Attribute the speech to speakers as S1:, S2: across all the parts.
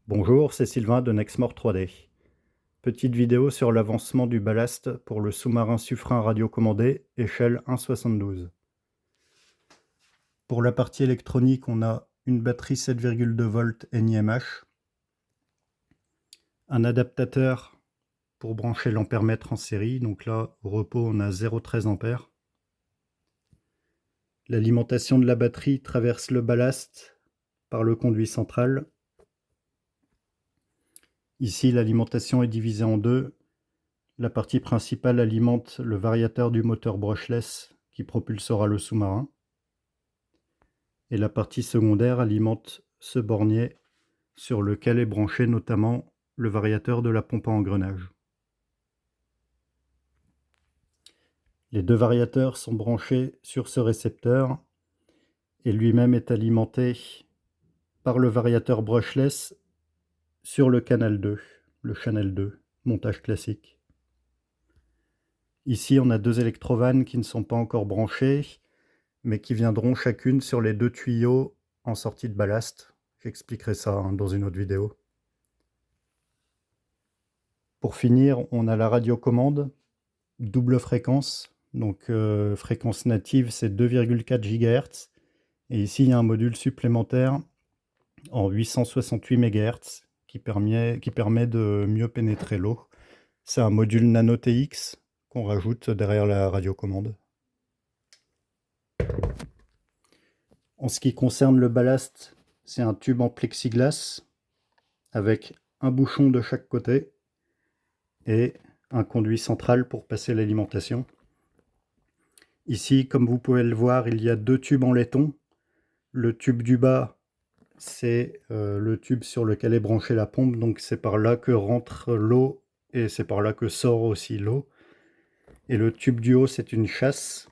S1: Bonjour, c'est Sylvain de Nexmore 3D. Petite vidéo sur l'avancement du ballast pour le sous-marin Suffren radiocommandé, échelle 1,72. Pour la partie électronique, on a une batterie 7,2 volts NiMH, un adaptateur pour brancher l'ampèremètre en série, donc là, au repos, on a 0,13 ampères. L'alimentation de la batterie traverse le ballast par le conduit central. Ici, l'alimentation est divisée en deux. La partie principale alimente le variateur du moteur brushless qui propulsera le sous-marin. Et la partie secondaire alimente ce bornier sur lequel est branché notamment le variateur de la pompe à engrenage. Les deux variateurs sont branchés sur ce récepteur et lui-même est alimenté par le variateur brushless sur le canal 2, le channel 2, montage classique. Ici, on a deux électrovannes qui ne sont pas encore branchées, mais qui viendront chacune sur les deux tuyaux en sortie de ballast. J'expliquerai ça dans une autre vidéo. Pour finir, on a la radiocommande, double fréquence. Donc fréquence native, c'est 2,4 GHz. Et ici, il y a un module supplémentaire en 868 MHz qui permet de mieux pénétrer l'eau. C'est un module nano-TX qu'on rajoute derrière la radiocommande. En ce qui concerne le ballast, c'est un tube en plexiglas avec un bouchon de chaque côté et un conduit central pour passer l'alimentation. Ici, comme vous pouvez le voir, il y a deux tubes en laiton. Le tube du bas, c'est le tube sur lequel est branchée la pompe, donc c'est par là que rentre l'eau et c'est par là que sort aussi l'eau. Et le tube du haut, c'est une chasse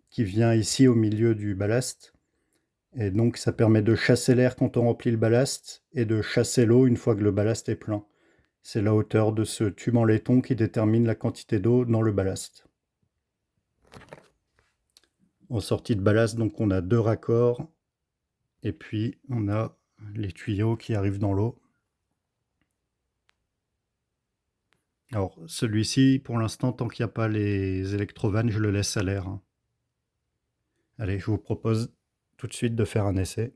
S1: qui vient ici au milieu du ballast. Et donc ça permet de chasser l'air quand on remplit le ballast et de chasser l'eau une fois que le ballast est plein. C'est la hauteur de ce tube en laiton qui détermine la quantité d'eau dans le ballast. En sortie de ballast, donc on a deux raccords et puis on a les tuyaux qui arrivent dans l'eau. Alors celui-ci, pour l'instant, tant qu'il n'y a pas les électrovannes, je le laisse à l'air. Allez, je vous propose tout de suite de faire un essai.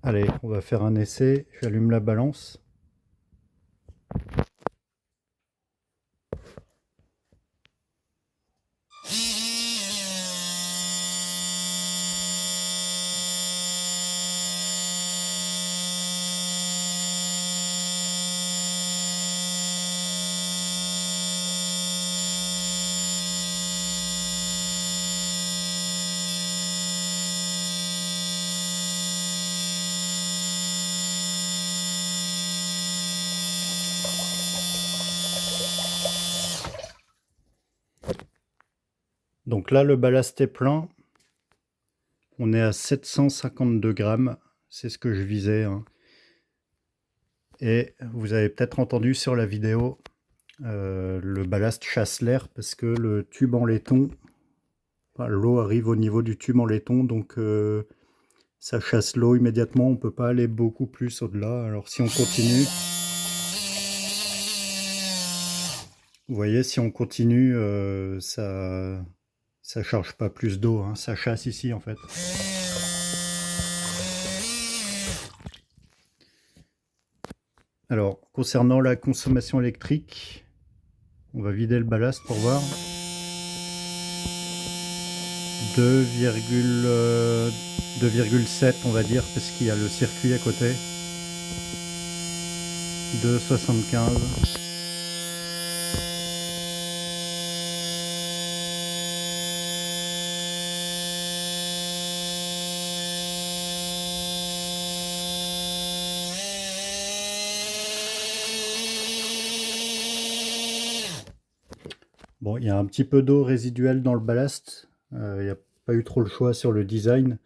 S1: Allez, on va faire un essai. J'allume la balance. Donc là, le ballast est plein. On est à 752 grammes. C'est ce que je visais. Et vous avez peut-être entendu sur la vidéo, le ballast chasse l'air parce que le tube en laiton, l'eau arrive au niveau du tube en laiton, donc ça chasse l'eau immédiatement. On ne peut pas aller beaucoup plus au-delà. Alors si on continue, vous voyez, si on continue, ça charge pas plus d'eau, ça chasse ici en fait. Alors, concernant la consommation électrique, on va vider le ballast pour voir. 2,7 on va dire, parce qu'il y a le circuit à côté. 2,75. Bon, il y a un petit peu d'eau résiduelle dans le ballast. Il n'y a pas eu trop le choix sur le design.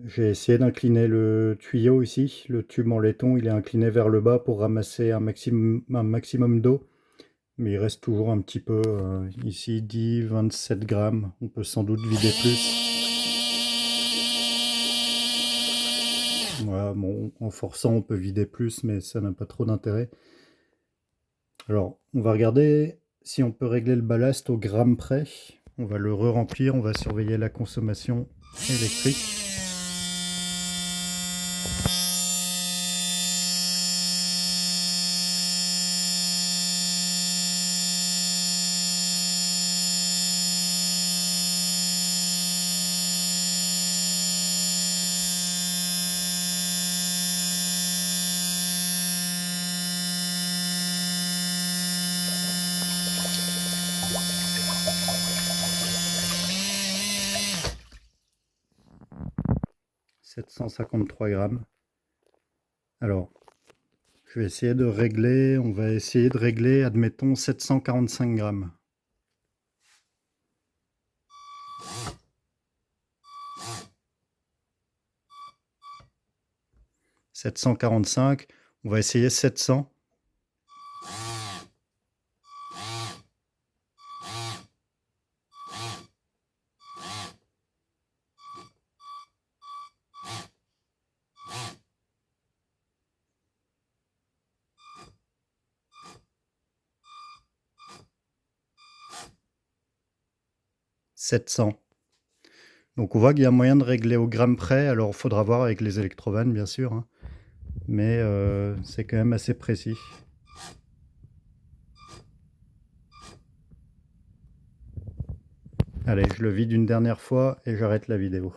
S1: J'ai essayé d'incliner le tuyau ici. Le tube en laiton, il est incliné vers le bas pour ramasser un maximum d'eau. Mais il reste toujours un petit peu. Ici, 10, 27 grammes. On peut sans doute vider plus. Voilà, bon, en forçant, on peut vider plus, mais ça n'a pas trop d'intérêt. Alors, on va regarder si on peut régler le ballast au gramme près. On va le re-remplir, on va surveiller la consommation électrique. « 753 grammes. Alors, je vais essayer de régler, on va essayer de régler, admettons, 745 grammes. « 745, on va essayer 700. « 700. Donc on voit qu'il y a moyen de régler au gramme près, alors il faudra voir avec les électrovannes bien sûr, hein. Mais c'est quand même assez précis. Allez, je le vide une dernière fois et j'arrête la vidéo.